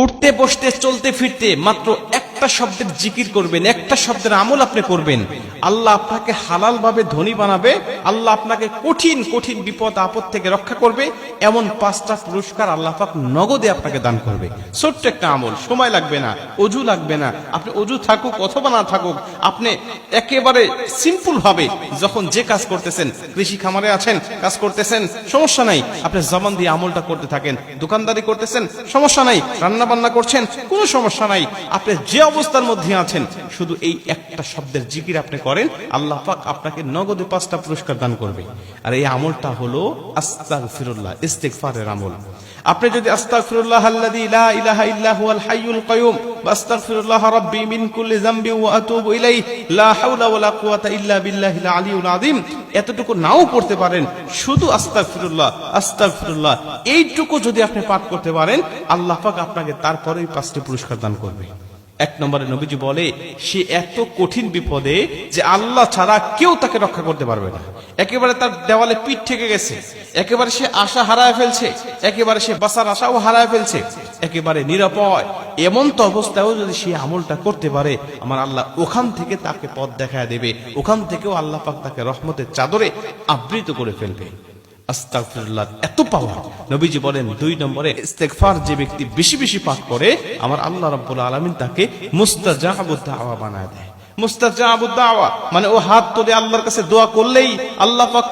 উঠতে বসতে চলতে ফিরতে মাত্র একটা শব্দের জিকির করবেন, একটা শব্দের আমল আপনি করবেন, আল্লাহ আপনাকে হালাল ভাবে ধনী বানাবে, আল্লাহ আপনাকে কঠিন কঠিন বিপদ আপদ থেকে রক্ষা করবে। এমন 5টা পুরস্কার আল্লাহ পাক নগদে আপনাকে দান করবে। ছোট্ট একটা আমল, সময় লাগবে না, অজু লাগবে না। আপনি অজু থাকুক অথবা না থাকুক, আপনি একেবারে সিম্পল ভাবে যখন যে কাজ করতেছেন, কৃষি খামারে আছেন, কাজ করতেছেন, সমস্যা নাই, আপনি জবান দিয়ে আমলটা করতে থাকেন। দোকানদারি করতেছেন, সমস্যা নাই, রান্না বান্না করছেন, কোনো সমস্যা নাই। আপনি যে অবস্থার মধ্যে আছেন, শুধু এই একটা শব্দের জিকির আপনি করেন, আল্লাহ পাক আপনাকে নগদে 5টা পুরস্কার দান করবে। আর এই আমলটা হলো আস্তাগফিরুল্লাহ, ইস্তিগফারের আমল। আপনি যদি আস্তাগফিরুল্লাহ আল্লাযী লা ইলাহা ইল্লা হুয়াল হাইয়ুল কাইয়ুম ওয়া আস্তাগফিরুল্লাহ রাব্বি মিন কুল্লি যামবি ওয়া আতুবু ইলাইহি লা হাওলা ওয়ালা কুওয়াতা ইল্লা বিল্লাহিল আলিয়্যিল আযীম, এতটুকু নাও পড়তে পারেন, শুধু আস্তাগফিরুল্লাহ আস্তাগফিরুল্লাহ এইটুকু যদি আপনি পাঠ করতে পারেন, আল্লাহ পাক আপনাকে তারপরেই 5টি পুরস্কার দান করবে। 1 নম্বরে নবীজি বলে, সে এত কঠিন বিপদে যে আল্লাহ ছাড়া কেউ তাকে রক্ষা করতে পারবে না। একেবারে তার দেওয়ালে পিঠ ঠেকে গেছে, একেবারে সে আশা হারায় ফেলছে, একেবারে সে বাঁচার আশাও হারায় ফেলছে, একেবারে নিরাপদ। এমন তো অবস্থায়ও যদি সে আমলটা করতে পারে, আমার আল্লাহ ওখান থেকে তাকে পথ দেখায় দেবে, ওখান থেকেও আল্লাহ পাক তাকে রহমতের চাদরে আবৃত করে ফেলবে। আস্তাগফিরুল্লাহ এত পাওয়ার। নবীজি বলেন 2 নম্বরে, ইস্তেগফার যে ব্যক্তি বেশি বেশি পাঠ করে, আমার আল্লাহ রাব্বুল আলামিন তাকে মুস্তাজাবুদ দাওয়া বানায় দেয়। মুস্তাজাবুদ দাওয়া মানে ও হাত তুলে আল্লাহর কাছে দোয়া করলেই আল্লাহ পাক